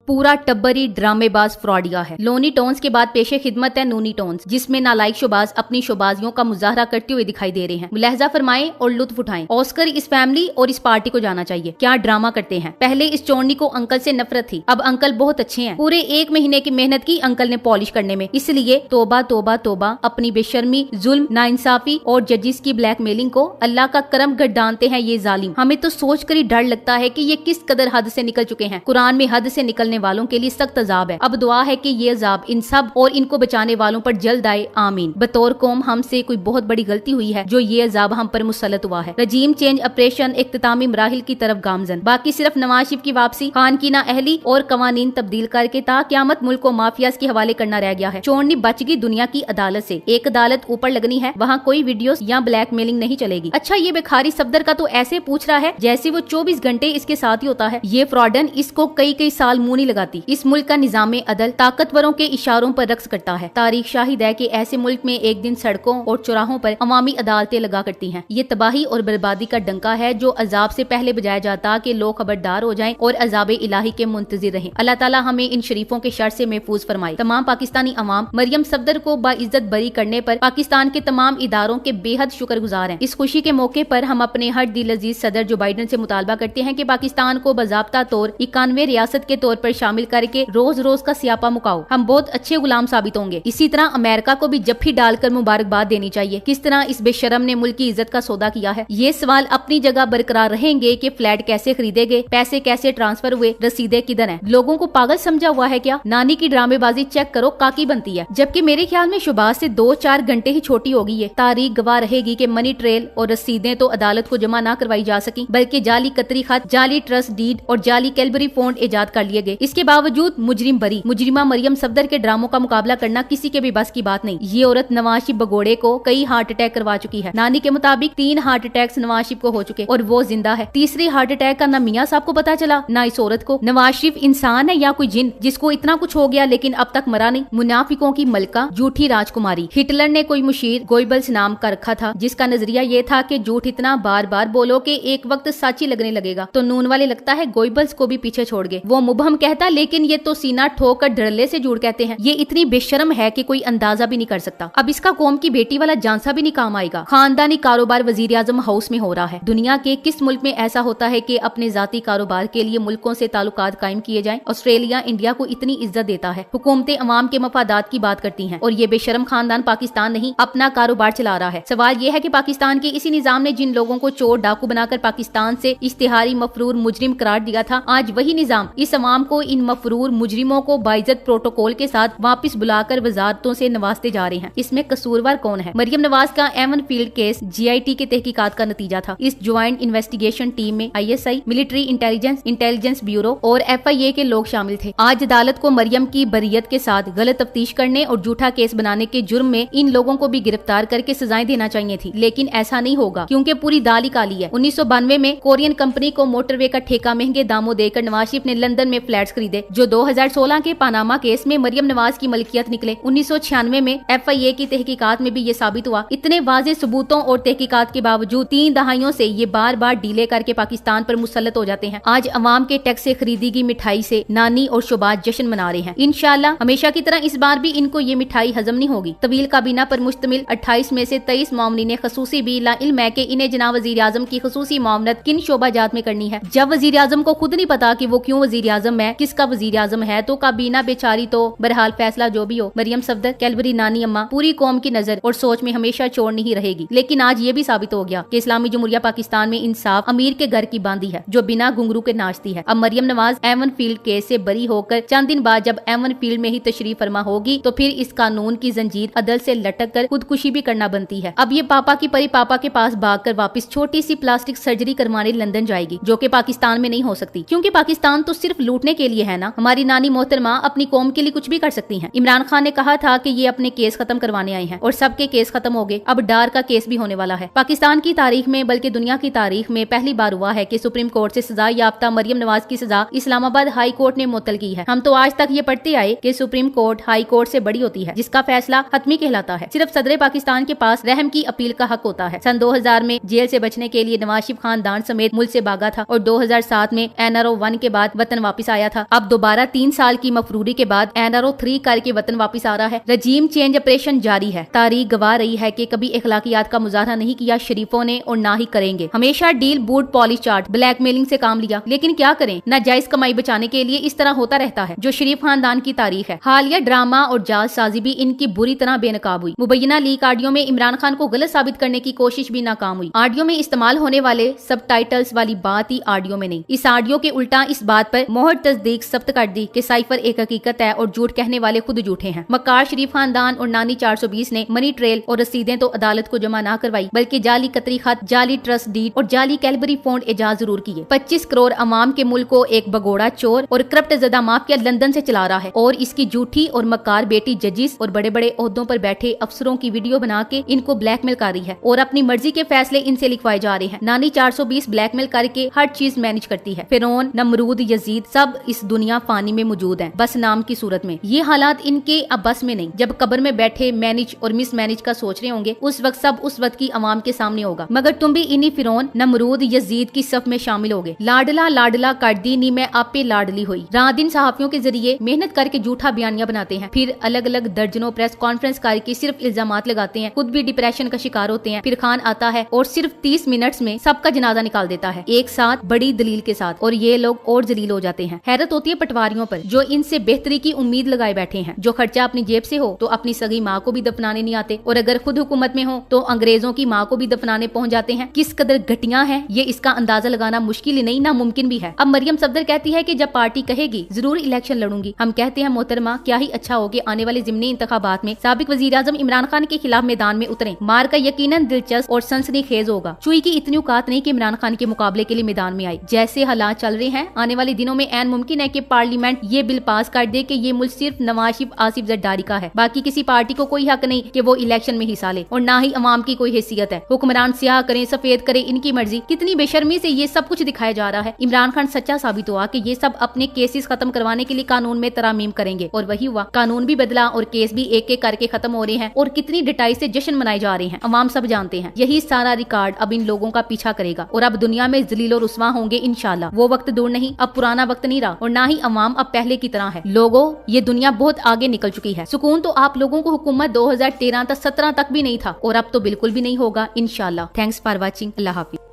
पूरा टब्बरी ड्रामेबाज फ्रॉडिया है। लोनी टोन्स के बाद पेशे खिदमत है नूनी टोन्स, जिसमें नालायक शोबाज अपनी शोबाजियों का मुजाहरा करते हुए दिखाई दे रहे हैं। मुलाहजा फरमाएं और लुत्फ उठाएं। ऑस्कर इस फैमिली और इस पार्टी को जाना चाहिए, क्या ड्रामा करते हैं। पहले इस चोरनी को अंकल से नफरत थी, अब अंकल बहुत अच्छे हैं। पूरे 1 महीने की मेहनत की अंकल ने पॉलिश करने में, इसलिए तोबा तोबा तोबा। अपनी बेशर्मी, जुल्म, नाइंसाफी और जजिस की ब्लैकमेलिंग को अल्लाह का करम गड्ढानते हैं ये जालिम। हमें तो सोच कर ही डर लगता है कि ये किस कदर हद से निकल चुके हैं। कुरान में हद से निकलने वालों के लिए सख्त अजाब है। अब दुआ है कि ये अजाब इन सब और इनको बचाने वालों पर जल्द आए, आमीन। बतौर कौम हमसे कोई बहुत बड़ी गलती हुई है जो ये अजाब हम पर मुसल्लत हुआ है। रजीम चेंज ऑपरेशन इख्तितामी मराहिल की तरफ गामजन, बाकी सिर्फ नवाज शरीफ की वापसी, खान की नाअहली और कवानीन तब्दील करके ता क़यामत मुल्क को माफियाज के हवाले करना रह गया है। चोरनी बच गई दुनिया की अदालत से। एक अदालत ऊपर लगनी है, वहाँ कोई वीडियोस या ब्लैकमेलिंग नहीं चलेगी। अच्छा, ये बेखारी सफदर का तो ऐसे पूछ रहा है जैसे वो 24 घंटे इसके साथ ही होता है। ये फ्रॉडन इसको कई साल मुंह नहीं लगाती। इस मुल्क का निजामे अदल ताकतवरों के इशारों पर रक्स करता है। तारीख शाहिद है कि ऐसे मुल्क में एक दिन सड़कों और चौराहों पर अवामी अदालतें लगा करती हैं। ये तबाही और बर्बादी का डंका है जो अजाब से पहले बजाया जाता कि लोग खबरदार हो जाएं और अजाब इलाही के मुंतजिर रहें। अल्लाह ताला हमें इन शरीफों के शर से महफूज फरमाए। तमाम पाकिस्तानी अवाम मरियम सफदर को बाइज्जत बरी करने पर पाकिस्तान के तमाम इदारों के बेहद शुक्रगुजार हैं। इस खुशी के मौके पर हम अपने हर दिल अजीज सदर जो बाइडन से मुतालबा करते हैं कि पाकिस्तान को बाज़ाब्ता तौर 91 रियासत के तौर पर शामिल करके रोज रोज का सियापा मुकाओ। हम बहुत अच्छे गुलाम साबित होंगे। इसी तरह अमेरिका को भी जफ्फी डालकर मुबारकबाद देनी चाहिए। किस तरह इस बेशरम ने मुल्क की इज्जत का सौदा किया है। ये सवाल अपनी जगह बरकरार रहेंगे कि फ्लैट कैसे खरीदे गए, पैसे कैसे ट्रांसफर हुए, रसीदें किधर हैं। लोगों को पागल समझा हुआ है क्या। नानी की ड्रामेबाजी चेक करो, काकी बनती है। जबकि मेरे ख्याल में शुबाज से 2-4 घंटे ही छोटी होगी। ये तारीख गवाह रहेगी कि मनी ट्रेल और रसीदें तो अदालत को जमा न करवाई जा सकी, बल्कि जाली कतरी खत, जाली ट्रस्ट डीड और जाली कैलबरी फॉन्ट इजाद कर लिए गए। इसके बावजूद मुजरिम बरी। मुजरिमा मरियम सफदर के ड्रामों का मुकाबला करना किसी के भी बस की बात नहीं। ये औरत नवाज शरीफ बगोड़े को कई हार्ट अटैक करवा चुकी है। नानी के मुताबिक 3 हार्ट अटैक्स नवाज शरीफ को हो चुके और वो जिंदा है। तीसरी हार्ट अटैक का ना मियाँ साहब को पता चला ना इस औरत को। नवाज शरीफ इंसान है या कोई जिन जिसको इतना कुछ हो गया लेकिन अब तक मरा नहीं। मुनाफिकों की मलका, झूठी राजकुमारी। हिटलर ने कोई मुशीर गोइबल्स नाम का रखा था, जिसका नजरिया ये था कि झूठ इतना बार बार बोलो कि एक वक्त सच ही लगने लगेगा। तो नून वाले लगता है गोइबल्स को भी पीछे छोड़ गए। वो मुबहम कहता, लेकिन ये तो सीना ठोक कर धड़ल्ले से झूठ कहते हैं। ये इतनी बेशरम है कि कोई अंदाजा भी नहीं कर सकता। अब इसका कौम की बेटी वाला जानसा भी नहीं काम आएगा। खानदानी कारोबार वजीर आजम हाउस में हो रहा है। दुनिया के किस मुल्क में ऐसा होता है कि अपने जाती कारोबार के लिए मुल्कों से ताल्लुकात कायम किए जाएं। ऑस्ट्रेलिया इंडिया को इतनी इज्जत देता है। हुकूमतें अवाम के मफादात की बात करती हैं और ये बेशरम खानदान पाकिस्तान नहीं अपना कारोबार चला रहा है। सवाल ये है कि पाकिस्तान के इसी निजाम ने जिन लोगों को चोर डाकू बनाकर पाकिस्तान से इश्तिहारी मफरूर मुजरिम करार दिया था, आज वही निजाम इस अवाम को इन मफरूर मुजरिमों को बाइज्जत प्रोटोकॉल के साथ वापस बुलाकर वजारतों से नवाजते जा रहे हैं। इसमें कसूरवार कौन है। मरियम नवाज का एवन फील्ड केस GIT के तहकीकात का नतीजा था। इस ज्वाइंट इन्वेस्टिगेशन टीम में ISI, मिलिट्री इंटेलिजेंस ब्यूरो और FIA के लोग शामिल थे। आज अदालत को मरियम की बरियत के साथ गलत तफ्तीश करने और झूठा केस बनाने के जुर्म में इन लोगों को भी गिरफ्तार करके सजाएं देना चाहिए थी, लेकिन ऐसा नहीं होगा क्योंकि पूरी दाल ही काली है। 1992 में कोरियन कंपनी को मोटरवे का ठेका महंगे दामों देकर नवाज शरीफ ने लंदन में फ्लैट्स खरीदे, जो 2016 के पानामा केस में मरियम नवाज की मलकियत निकले। 1996 में FIA की तहकीकात में भी ये साबित हुआ। इतने वाज़ेह सबूतों और तहकीकात के बावजूद 3 दहाइयों से ये बार बार डीले करके पाकिस्तान पर मुसल्लत हो जाते हैं। आज अवाम के टैक्स से खरीदी गई मिठाई से नानी और शोबाज जश्न मना रहे हैं। इंशाल्लाह हमेशा की तरह इस बार भी इनको ये मिठाई हजम नहीं होगी। तवील काबीना पर मुश्तमिल 28 में से 23 मामलीन खसूसी भी लाइल्म है कि इन्हें जनाब वजीर आजम की खसूसी मामलत किन शोबाजात में करनी है। जब वजीर आजम को खुद नहीं पता कि वो क्यों वजीर आजम है, किसका वजीर आजम है, तो काबीना बेचारी तो बहरहाल फैसला जो भी हो। मरियम सफदर, कैलबरी नानी अम्मा पूरी कौम की नजर और सोच में हमेशा छोड़नी ही रहेगी। लेकिन आज ये भी साबित हो गया कि इस्लामी जमहूरिया पाकिस्तान में इंसाफ अमीर के घर की बांदी है जो बिना घुंघरू के नाचती है। अब Maryam Nawaz Avenfield case से बरी होकर चंद दिन बाद जब एवन फील्ड में ही तशरीफ फरमा होगी तो फिर इस कानून की जंजीर अदल से लटक कर खुदकुशी भी करना बनती है। अब ये पापा की परी पापा के पास भागकर वापस छोटी सी प्लास्टिक सर्जरी करवाने लंदन जाएगी, जो कि पाकिस्तान में नहीं हो सकती, क्योंकि पाकिस्तान तो सिर्फ लूटने के लिए है ना। हमारी नानी मोहतरमा अपनी कौम के लिए कुछ भी कर सकती हैं। इमरान खान ने कहा था कि ये अपने केस खत्म करवाने आए हैं और सबके केस खत्म हो गए। अब डार का केस भी होने वाला है। पाकिस्तान की तारीख में बल्कि दुनिया की तारीख में पहली बार हुआ है कि सुप्रीम कोर्ट से सजा याफ्ता मरियम नवाज की सजा इस्लामाबाद हाई कोर्ट ने मुअत्तल की है। हम तो आज तक ये पढ़ते आए कि सुप्रीम कोर्ट हाई कोर्ट से बड़ी होती है, जिसका फैसला हतमी कहलाता है। सिर्फ सदर पाकिस्तान के पास रहम की अपील का हक होता है। सन 2000 में जेल से बचने के लिए नवाज शरीफ खानदान समेत मुल्क से भागा था और 2007 में NRO 1 के बाद वतन वापस आया था। था, अब दोबारा 3 साल की मफरूरी के बाद NRO 3 करके वतन वापस आ रहा है। रजीम चेंज ऑपरेशन जारी है। तारीख गवाह रही है कि कभी इखलाकियात का मुजाहरा नहीं किया शरीफों ने और ना ही करेंगे। हमेशा deal, boot, polish chart, blackmailing से काम लिया, लेकिन क्या करें, नाजायज कमाई बचाने के लिए इस तरह होता रहता है, जो शरीफ खानदान की तारीख है। हालिया ड्रामा और जालसाजी भी इनकी बुरी तरह बेनकाब हुई। मुबैना लीक ऑडियो में इमरान खान को गलत साबित करने की कोशिश भी नाकाम हुई। ऑडियो में इस्तेमाल होने वाले सबटाइटल्स वाली बात ही ऑडियो में नहीं, इस ऑडियो के उल्टा इस बात पर मोहर तस्दीक सब्त कर दी कि साइफर एक हकीकत है और झूठ कहने वाले खुद झूठे हैं। मक्कार, शरीफ खानदान और नानी 420 ने मनी ट्रेल और रसीदें तो अदालत को जमा ना करवाई, बल्कि जाली कतरी खत, जाली ट्रस्ट डीड और जाली कैलबरी फंड एजाज जरूर किए। 25 करोड़ अवाम के मुल्क को एक भगोड़ा चोर और करप्ट ज़दा माफिया लंदन से चला रहा है, और इसकी झूठी और मक्कार बेटी जजिस और बड़े बड़े ओहदों पर बैठे अफसरों की वीडियो बना के इनको ब्लैकमेल कर रही है और अपनी मर्जी के फैसले इनसे लिखवाए जा रहे हैं। नानी 420 ब्लैकमेल करके हर चीज मैनेज करती है। फिरौन, नमरूद, यजीद सब इस दुनिया फानी में मौजूद हैं, बस नाम की सूरत में। ये हालात इनके अब बस में नहीं। जब कब्र में बैठे मैनेज और मिस मैनेज का सोच रहे होंगे, उस वक्त सब उस वक्त की अवाम के सामने होगा, मगर तुम भी इन्हीं फिरौन, नमरूद, यजीद की सफ में शामिल होगे। लाडला लाडला कर दी नी मैं आपे लाडली हुई। रात दिन सहाफियों के जरिए मेहनत करके झूठा बयानिया बनाते हैं, फिर अलग अलग दर्जनों प्रेस कॉन्फ्रेंस करके सिर्फ इल्जामात लगाते हैं, खुद भी डिप्रेशन का शिकार होते हैं। फिर खान आता है और सिर्फ 30 मिनट्स में सबका जनाजा निकाल देता है, एक साथ बड़ी दलील के साथ, और ये लोग और जलील हो जाते हैं। हैरत होती है पटवारियों पर, जो इनसे बेहतरी की उम्मीद लगाए बैठे हैं। जो खर्चा अपनी जेब से हो तो अपनी सगी माँ को भी दफनाने नहीं आते, और अगर खुद हुकूमत में हो तो अंग्रेजों की माँ को भी दफनाने पहुंच जाते हैं। किस कदर घटिया है ये, इसका अंदाजा लगाना मुश्किल ही नहीं, नामुमकिन भी है। अब मरियम सफदर कहती है कि जब पार्टी कहेगी जरूर इलेक्शन लड़ूंगी। हम कहते हैं मोहतरमा, क्या ही अच्छा हो कि आने वाले ज़िमनी इंतखाबात में साबिक वजीर आजम इमरान खान के खिलाफ मैदान में उतरे। मार का यकीनन दिलचस्प और सनसनीखेज होगा। चुई की इतनी औकात नहीं कि इमरान खान के मुकाबले के लिए मैदान में आए। जैसे हालात चल रहे हैं, आने वाले दिनों में ऐन मुमकिन है कि पार्लियामेंट ये बिल पास कर दे कि ये मुल्क सिर्फ नवाज शरीफ, आसिफ जरदारी का है। बाकी किसी पार्टी को कोई हक नहीं कि वो इलेक्शन में हिस्सा ले, और ना ही अवाम की कोई हैसियत है। हुक्मरान स्याह करें सफेद करें, इनकी मर्जी। कितनी बेशर्मी से ये सब कुछ दिखाया जा रहा है। इमरान खान सच्चा साबित हुआ कि ये सब अपने केसेस खत्म करवाने के लिए कानून में तरामीम करेंगे, और वही हुआ। कानून भी बदला और केस भी एक एक करके खत्म हो रहे हैं, और कितनी डिटाई से जश्न मनाए जा रहे हैं। अवाम सब जानते हैं। यही सारा रिकॉर्ड अब इन लोगों का पीछा करेगा, और अब दुनिया में जलील और रुस्वा होंगे इंशाल्लाह। वो वक्त दूर नहीं, अब पुराना वक्त नहीं रहा, और ना ही अवाम अब पहले की तरह है। लोगों, ये दुनिया बहुत आगे निकल चुकी है। सुकून तो आप लोगों को हुकूमत 2013 तक 17 तक भी नहीं था, और अब तो बिल्कुल भी नहीं होगा इंशाल्लाह। Thanks for watching. Allah Hafiz.